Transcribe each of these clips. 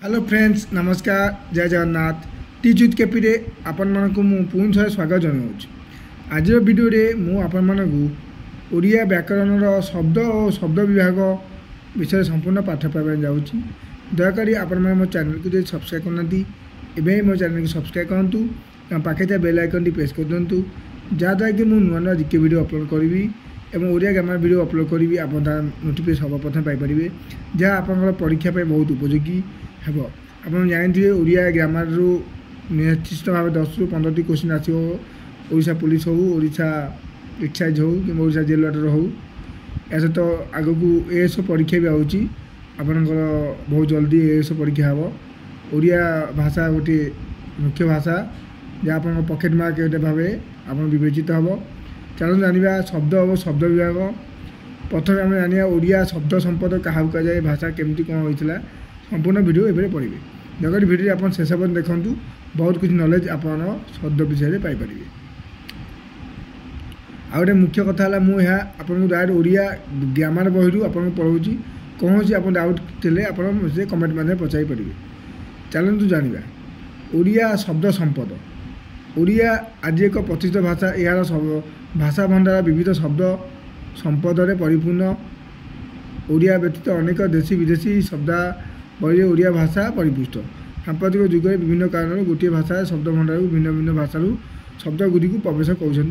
Hello friends नमस्कार जय Jagannath टीचुत KP आपण मानक पुणी थे स्वागत जनाऊँ। आज वीडियो मु आपण मानक ओडिया व्याकरण शब्द और शब्द विभाग विषय संपूर्ण पाठ पाइबा जाऊँगी। दयाकोरी आपण मैंने मो चैनल को जो सब्सक्राइब करना मो चैनल को सब्सक्राइब करूँ पाखे था बेल आइकन प्रेस कर दिंतु जहाँद्वारा कि मुझे नुआ नुआ जिके वीडियो अपलोड करी और ओडिया ग्रामर वीडियो अपलोड करी आप नोटिफिकेशन सब प्रथम पाइपर जहाँ आप परीक्षा बहुत उपयोगी हेब। आप जानते ओडिया ग्रामर रु निश्चित भाव 10 ରୁ 15ଟି क्वेश्चन आसो ओडिशा पुलिस हो ओडिशा एक्साइज हो कि ओडिशा जेल वाटर हो या सहित आग को एएसओ परीक्षा भी आउची आपनकर बहुत जल्दी एएसओ परीक्षा हम। ओडिया भाषा गोटे मुख्य भाषा जहाँ आप पॉकेट मार्क गोटे भाव आप विवेचित हम। चलो जाना शब्द और शब्द विभाग। प्रथम आम जाना ओडिया शब्द संपद क्या कहुए भाषा केमती कौन होता संपूर्ण वीडियो एवं पढ़े जगह वीडियो आप शेष पर्यटन देखूँ बहुत कुछ नॉलेज आप शब्द विषय पाइपर। आ गए मुख्य कथा है मुझे आपको डायरेक्ट ओडिया ग्रामर बही आपको पढ़ाऊँगी कौन सी आप डाउट थे आप कमेंट मध्य पचारि पारे। चलतु जाना ओडिया शब्द संपद। ओडिया आज एक प्रतिष्ठित भाषा यार भाषा भंडार विविध शब्द संपद परिपूर्ण। ओडिया व्यतीत अनेक देशी विदेशी शब्दावली ओडिया भाषा परिपुष्ट। सांप्रतिक जुग में विभिन्न कारण गोटे भाषा शब्द भंडार भिन्न भिन्न भाषा शब्दगुड़ी को प्रवेश कर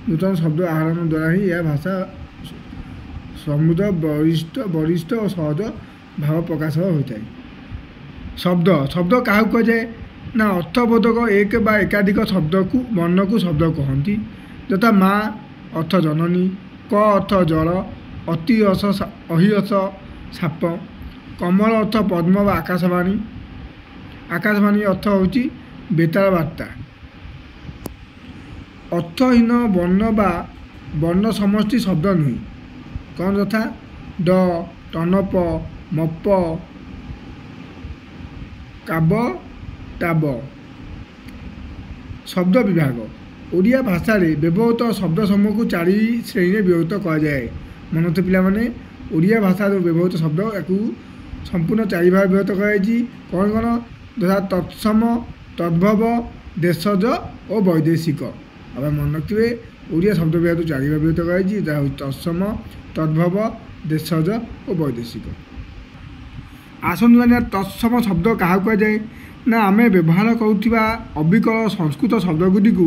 नूतन शब्द आहरण द्वारा ही यह भाषा समृद्ध वरिष्ठ और सहज भाव प्रकाश होता है। शब्द शब्द क्या कहुए ना अर्थबोधक एक बा एकाधिक शब्द को वर्ण को शब्द कहती यथा माँ अर्थ जननी क अर्थ जल अति अहियस साप कमल अर्थ पद्म बा आकाशवाणी आकाशवाणी अर्थ होची बेताल वार्ता। अर्थहीन वर्ण बा वर्ण समष्टि शब्द नुहे कौन यथा ड टनप मप काब टाब। शब्द विभाग ओडिया भाषा रे व्यवहृत शब्द समूह को 4 श्रेणी में विभक्त कहुए। मन तो पिलाने ओडिया भाषा व्यवहृत शब्द या संपूर्ण 4 भाग विभक्त कराई कौन कौन तथा तत्सम तद्भव देशज और वैदेशिक। अब मन रखिए ओडिया शब्द विभाग 4 भाग विभक्त कराई जहाँ तत्सम तद्भव देशज और वैदेशिक। आसतु जाना तत्सम शब्द क्या कहुए ना आम व्यवहार करुवा अविकल संस्कृत शब्दगुड़ी को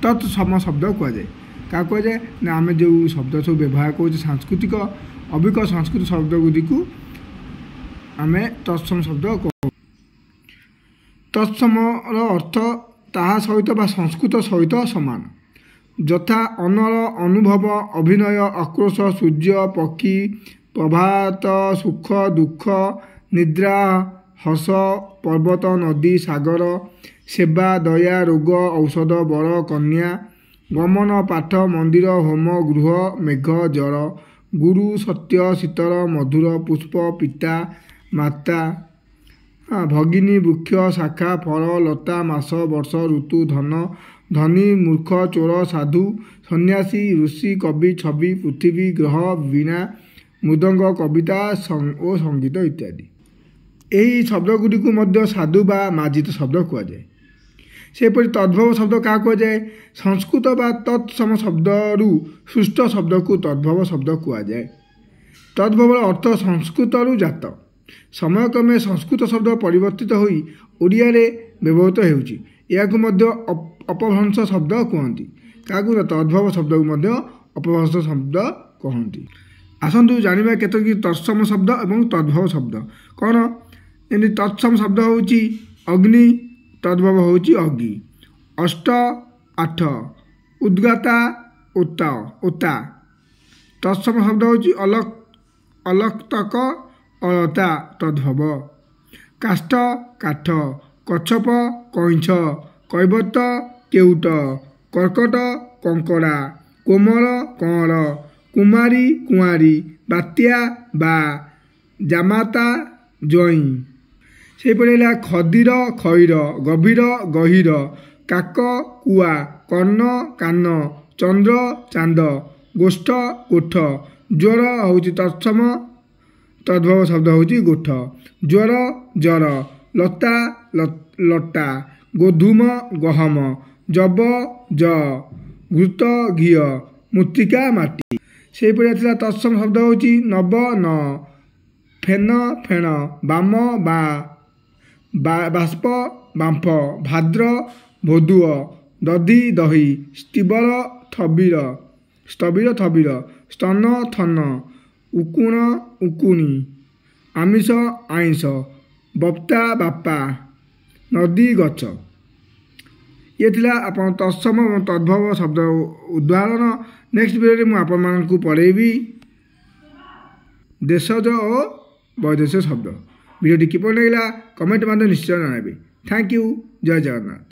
तत्सम शब्द कहुए। क्या कहुए ना आम जो शब्द सब व्यवहार कर सांस्कृतिक अविकल संस्कृत शब्दगुड़ी को आम तत्सम शब्द कहू। तत्समर अर्थ ताहा सहित बा संस्कृत सहित समान यथा अनल अनुभव अभिनय आक्रोश सूर्य पक्षी प्रभात सुख दुख निद्रा हस पर्वत नदी सागर सेवा दया रोग औषध बर कन्या गमन पाठ मंदिर होम गृह मेघ जल गुरु सत्य शीतल मधुर पुष्प पिता माता भगिनी वृक्ष शाखा फल लता मास वर्ष ऋतु धन धनी मूर्ख चोर साधु सन्यासी ऋषि कवि छवि पृथ्वी ग्रह वीणा मृदंग कविता और संगीत इत्यादि। यही शब्दगुड़ी को साधु बा मार्जित शब्द कहुए। सेपरि तद्भव शब्द क्या कहुए संस्कृत बा तत्सम शब्द रु सृष्ट शब्द को तद्भव शब्द कहुए। तद्भव अर्थ संस्कृत रु जात समयक्रमे संस्कृत शब्द परिवर्तित होई ओडिया रे व्यवहृत होउची। याकु मध्य अपभ्रंश शब्द कहती क्या तद्भव शब्द को अपभ्रंश शब्द कहती। आसतु जानिबा केतकी तत्सम शब्द एवं तद्भव शब्द कौन यदि तत्सम शब्द होउची अग्नि तद्भव होउची अग्नि अष्ट 8 उद्गाता उता तत्सम शब्द होउची अलक्तक अलता तद्भव काष्ठ काठ कच्छप कईछ कैवत केउट कर्कट कंकड़ा कोमल कौल कुमारी कुआरी बात्या बा जामाता जई से पड़ेगा खदीर खैर गभीर गहीर काक कुआ कर्ण कान चंद्र चांद गोष्ठ गोठ ज्वर हूँ तत्सम तद्भव शब्द हूँ गोठ ज्वर जर ଲତା ଲଟା, ଗୋଧୂମ ଗହମ, ଯବ ଯଅ, ଘୃତ ଘିଅ, ମୃତ୍ତିକା ମାଟି। ସେହିପରି ଥିଲା ତତ୍ସମ ଶବ୍ଦ ହେଉଛି ନବ ନ, ଫେନ ଫେଣ, ବାମ ବାଷ୍ପ ବାମ୍ଫ, ଭାଦ୍ର ଭୋଦୁଅ, ଦଧି ଦହି, ସ୍ଥବିର ଥବିର, ସ୍ତନ ଥନ, ଉକୁଣ ଉକୁଣି, ଆମିଷ ଆଇଁଷ, ବପ୍ତା ବାପା, ନଦୀ ଗଛ। ଇଏ ଥିଲା ଆପଣ ତତ୍ସମ ଏବଂ ତଦ୍ଭବ ଶବ୍ଦ ଉଦାହରଣ। ନେକ୍ସଟ ଭିଡ଼ିଓରେ ମୁଁ ଆପଣମାନଙ୍କୁ ପଢ଼େଇବି ଦେଶଜ ଓ ବୈଦେଶିକ ଶବ୍ଦ। ଭିଡ଼ିଓଟି କିପରି ଲାଗିଲା କମେଣ୍ଟ ମାଧ୍ୟମରେ ନିଶ୍ଚୟ ଜଣାଇବେ। Thank you. ଜୟ ଜଗନ୍ନାଥ।